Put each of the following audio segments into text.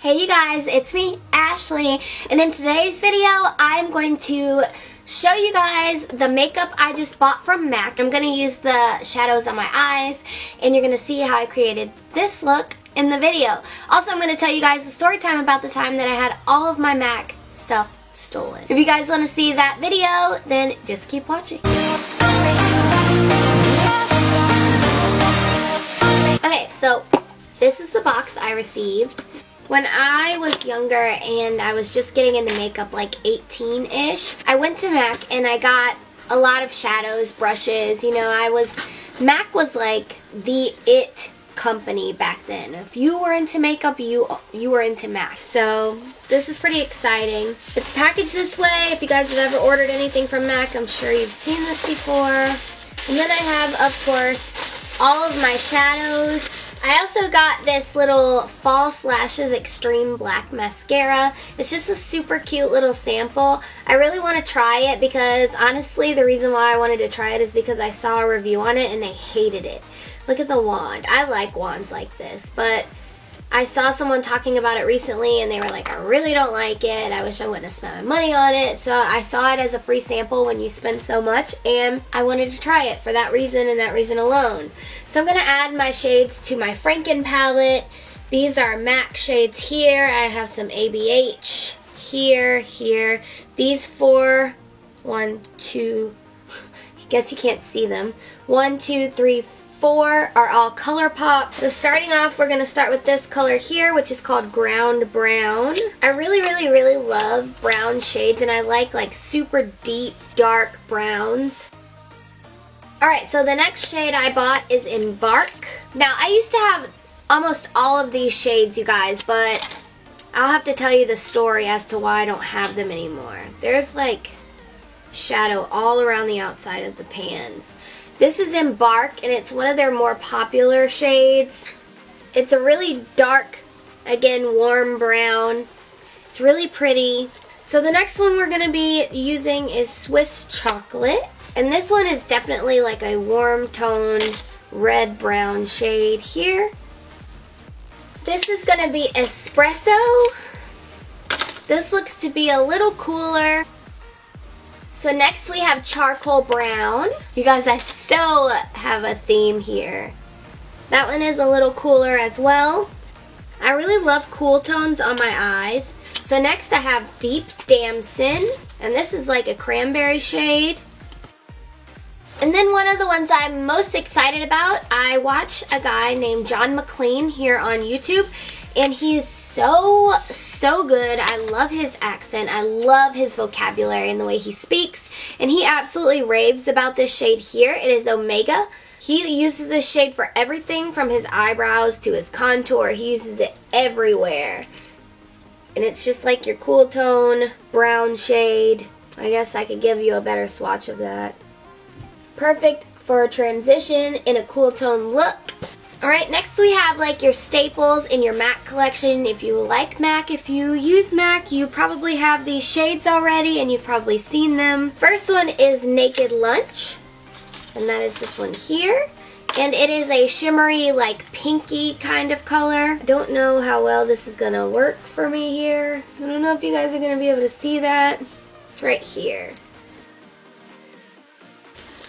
Hey you guys, it's me, Ashley, and in today's video, I'm going to show you guys the makeup I just bought from MAC. I'm going to use the shadows on my eyes, and you're going to see how I created this look in the video. Also, I'm going to tell you guys a story time about the time that I had all of my MAC stuff stolen. If you guys want to see that video, then just keep watching. Okay, so this is the box I received. When I was younger and I was just getting into makeup, like 18-ish, I went to MAC and I got a lot of shadows, brushes. You know, MAC was like the it company back then. If you were into makeup, you were into MAC. So this is pretty exciting. It's packaged this way. If you guys have ever ordered anything from MAC, I'm sure you've seen this before. And then I have, of course, all of my shadows. I also got this little False Lashes Extreme Black Mascara. It's just a super cute little sample. I really want to try it because, honestly, the reason why I wanted to try it is because I saw a review on it and they hated it. Look at the wand. I like wands like this, but I saw someone talking about it recently and they were like, I really don't like it. I wish I wouldn't have spent my money on it. So I saw it as a free sample when you spend so much, and I wanted to try it for that reason and that reason alone. So I'm going to add my shades to my Franken palette. These are MAC shades here. I have some ABH here. These four, 1, 2, I guess you can't see them. 1, 2, 3, 4 are all ColourPop. So starting off, we're going to start with this color here, which is called Ground Brown. I really love brown shades, and I like super deep, dark browns. Alright, so the next shade I bought is Embark. Now, I used to have almost all of these shades, you guys, but I'll have to tell you the story as to why I don't have them anymore. There's like shadow all around the outside of the pans. This is Embark, and it's one of their more popular shades. It's a really dark, again, warm brown. It's really pretty. So the next one we're going to be using is Swiss Chocolate. And this one is definitely like a warm tone red-brown shade here. This is going to be Espresso. This looks to be a little cooler. So next we have Charcoal Brown. You guys, I still have a theme here. That one is a little cooler as well. I really love cool tones on my eyes. So next I have Deep Damson, and this is like a cranberry shade. And then one of the ones I'm most excited about, I watch a guy named John McLean here on YouTube, and he is so good. I love his accent. I love his vocabulary and the way he speaks. And he absolutely raves about this shade here. It is Omega. He uses this shade for everything from his eyebrows to his contour. He uses it everywhere. And it's just like your cool tone brown shade. I guess I could give you a better swatch of that. Perfect for a transition in a cool tone look. Alright, next we have like your staples in your MAC collection. If you like MAC, if you use MAC, you probably have these shades already and you've probably seen them. First one is Naked Lunch, and that is this one here. And it is a shimmery, like pinky kind of color. I don't know how well this is going to work for me here. I don't know if you guys are going to be able to see that. It's right here.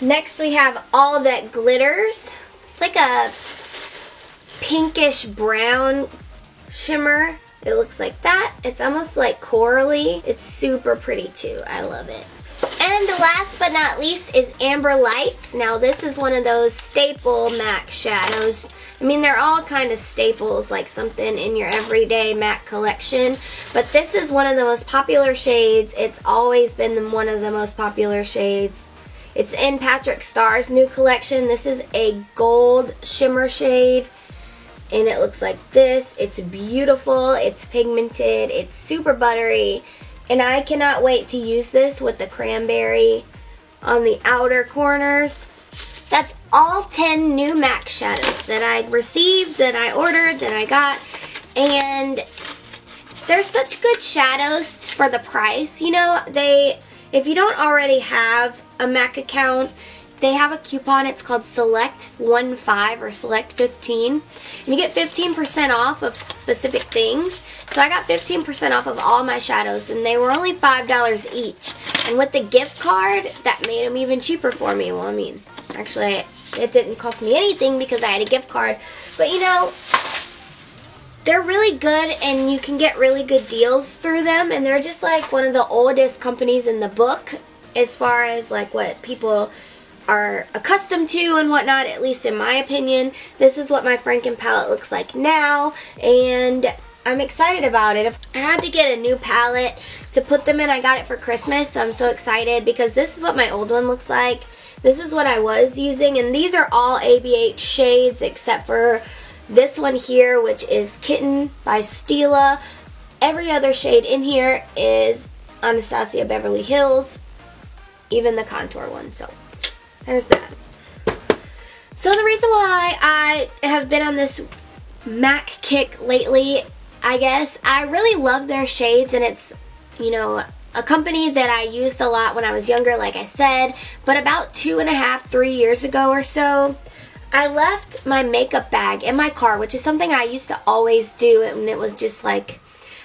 Next we have All That Glitters. It's like a pinkish brown shimmer. It looks like that. It's almost like corally. It's super pretty too. I love it. And last but not least is Amber Lights. Now this is one of those staple MAC shadows. I mean, they're all kind of staples, like something in your everyday MAC collection. But this is one of the most popular shades. It's always been one of the most popular shades. It's in Patrick Starr's new collection. This is a gold shimmer shade. And it looks like this. It's beautiful. It's pigmented. It's super buttery. And I cannot wait to use this with the cranberry on the outer corners. That's all 10 new MAC shadows that I received, that I ordered, that I got. And they're such good shadows for the price. You know, if you don't already have a MAC account, they have a coupon. It's called Select 15 or Select 15. And you get 15% off of specific things. So I got 15% off of all my shadows, and they were only $5 each. And with the gift card, that made them even cheaper for me. Well, I mean, actually, it didn't cost me anything because I had a gift card. But, you know, they're really good, and you can get really good deals through them. And they're just like one of the oldest companies in the book as far as like what people are accustomed to and whatnot, at least in my opinion. This is what my Franken palette looks like now, and I'm excited about it. I had to get a new palette to put them in. I got it for Christmas, so I'm so excited because this is what my old one looks like. This is what I was using, and these are all ABH shades except for this one here, which is Kitten by Stila. Every other shade in here is Anastasia Beverly Hills, even the contour one. So there's that. So the reason why I have been on this MAC kick lately, I guess, I really love their shades, and it's, you know, a company that I used a lot when I was younger, like I said, but about 2.5, 3 years ago or so, I left my makeup bag in my car, which is something I used to always do, and it was just like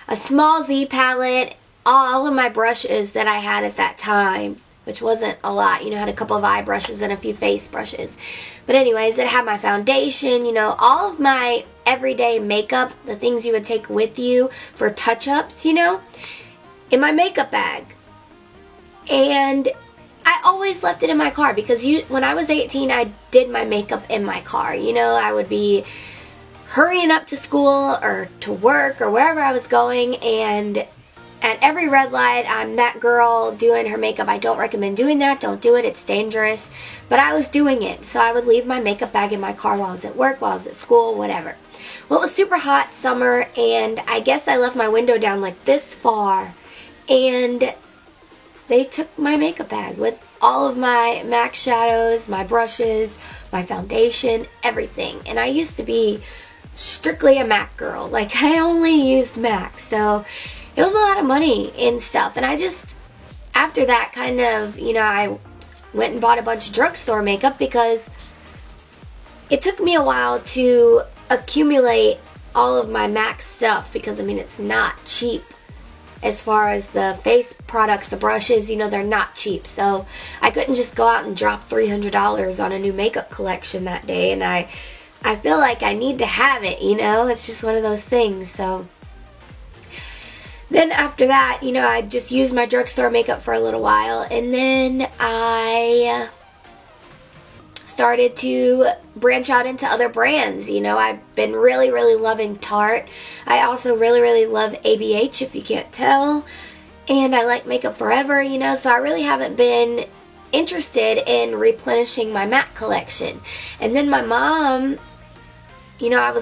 a small Z palette, all of my brushes that I had at that time, which wasn't a lot. You know, I had a couple of eye brushes and a few face brushes. But anyways, it had my foundation, you know, all of my everyday makeup, the things you would take with you for touch-ups, you know, in my makeup bag. And I always left it in my car because when I was 18, I did my makeup in my car. You know, I would be hurrying up to school or to work or wherever I was going, and at every red light, I'm that girl doing her makeup. I don't recommend doing that. Don't do it. It's dangerous. But I was doing it. So I would leave my makeup bag in my car while I was at work, while I was at school, whatever. Well, it was super hot summer, and I guess I left my window down like this far. And they took my makeup bag with all of my MAC shadows, my brushes, my foundation, everything. And I used to be strictly a MAC girl. Like, I only used MAC. So it was a lot of money in stuff, and I just, after that, kind of, you know, I went and bought a bunch of drugstore makeup because it took me a while to accumulate all of my MAC stuff because, I mean, it's not cheap as far as the face products, the brushes, you know, they're not cheap. So I couldn't just go out and drop $300 on a new makeup collection that day, and I feel like I need to have it, you know, it's just one of those things. So then after that, you know, I just used my drugstore makeup for a little while, and then I started to branch out into other brands. You know, I've been really, really loving Tarte. I also really, really love ABH, if you can't tell, and I like Makeup Forever, you know, so I really haven't been interested in replenishing my MAC collection. And then my mom, you know, I've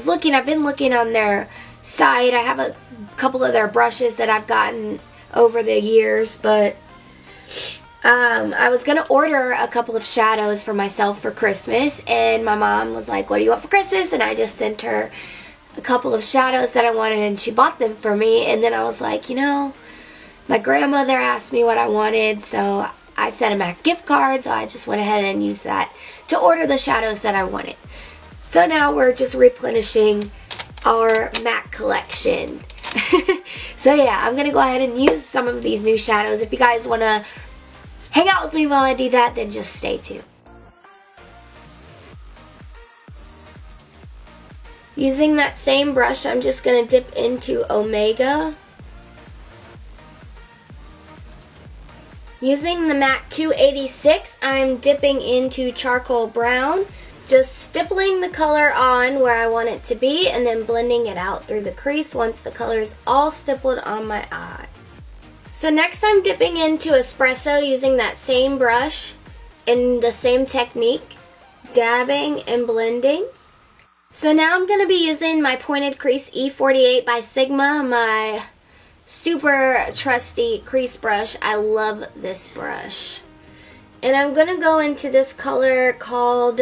been looking on their site. I have a couple of their brushes that I've gotten over the years, but I was going to order a couple of shadows for myself for Christmas, and my mom was like, what do you want for Christmas? And I just sent her a couple of shadows that I wanted, and she bought them for me. And then I was like, you know, my grandmother asked me what I wanted, so I sent a MAC gift card, so I just went ahead and used that to order the shadows that I wanted. So now we're just replenishing our MAC collection. So yeah, I'm going to go ahead and use some of these new shadows. If you guys want to hang out with me while I do that, then just stay tuned. Using that same brush, I'm just going to dip into Omega. Using the MAC 286, I'm dipping into Charcoal Brown. Just stippling the color on where I want it to be and then blending it out through the crease once the color is all stippled on my eye. So next I'm dipping into Espresso using that same brush in the same technique, dabbing and blending. So now I'm going to be using my Pointed Crease E48 by Sigma, my super trusty crease brush. I love this brush. And I'm going to go into this color called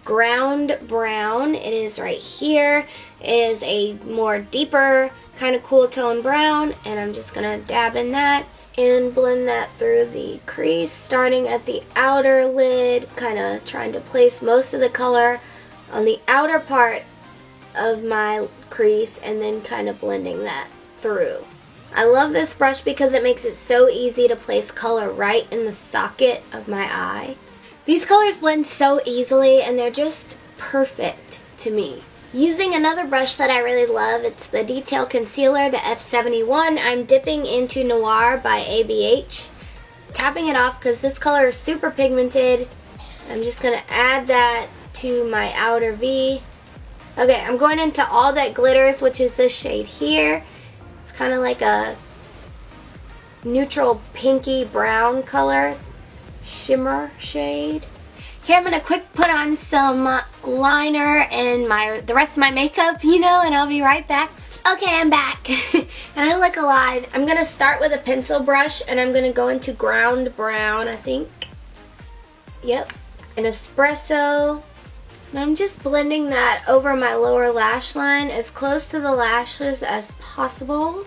Ground Brown. It is right here. It is a more deeper kind of cool tone brown, and I'm just gonna dab in that and blend that through the crease, starting at the outer lid, kind of trying to place most of the color on the outer part of my crease and then kind of blending that through. I love this brush because it makes it so easy to place color right in the socket of my eye. These colors blend so easily and they're just perfect to me. Using another brush that I really love, it's the Detail Concealer, the F71. I'm dipping into Noir by ABH, tapping it off because this color is super pigmented. I'm just going to add that to my outer V. Okay, I'm going into All That Glitters, which is this shade here. It's kind of like a neutral pinky brown color, shimmer shade. Here I'm going to quick put on some liner and the rest of my makeup, you know, and I'll be right back. Okay, I'm back. And I look alive. I'm going to start with a pencil brush and I'm going to go into Ground Brown, I think. Yep. An Espresso. And I'm just blending that over my lower lash line as close to the lashes as possible.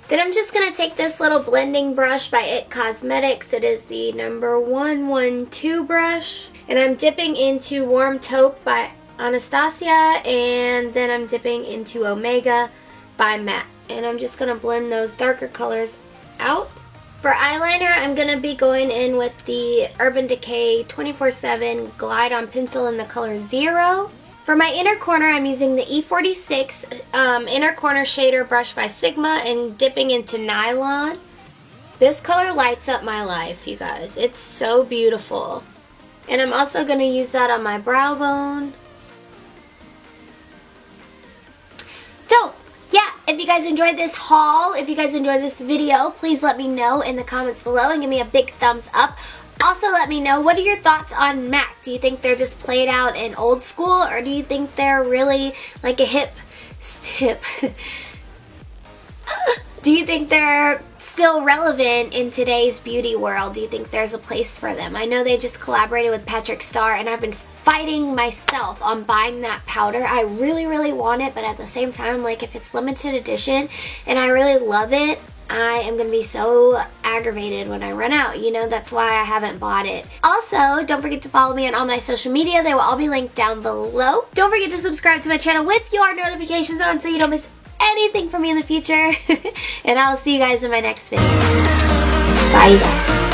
Then I'm just going to take this little blending brush by IT Cosmetics. It is the number 112 brush. And I'm dipping into Warm Taupe by Anastasia. And then I'm dipping into Omega by MAC. And I'm just going to blend those darker colors out. For eyeliner, I'm going to be going in with the Urban Decay 24/7 Glide on Pencil in the color 0. For my inner corner, I'm using the E46 Inner Corner Shader Brush by Sigma and dipping into Nylon. This color lights up my life, you guys. It's so beautiful. And I'm also going to use that on my brow bone. So, yeah, if you guys enjoyed this haul, if you guys enjoyed this video, please let me know in the comments below and give me a big thumbs up. Also, let me know, what are your thoughts on MAC? Do you think they're just played out in old school, or do you think they're really like a hip? Do you think they're still relevant in today's beauty world? Do you think there's a place for them? I know they just collaborated with Patrick Starr, and I've been fighting myself on buying that powder. I really, really want it, but at the same time, like, if it's limited edition and I really love it, I am going to be so aggravated when I run out. You know, that's why I haven't bought it. Also, don't forget to follow me on all my social media. They will all be linked down below. Don't forget to subscribe to my channel with your notifications on so you don't miss anything from me in the future. And I'll see you guys in my next video. Bye, guys.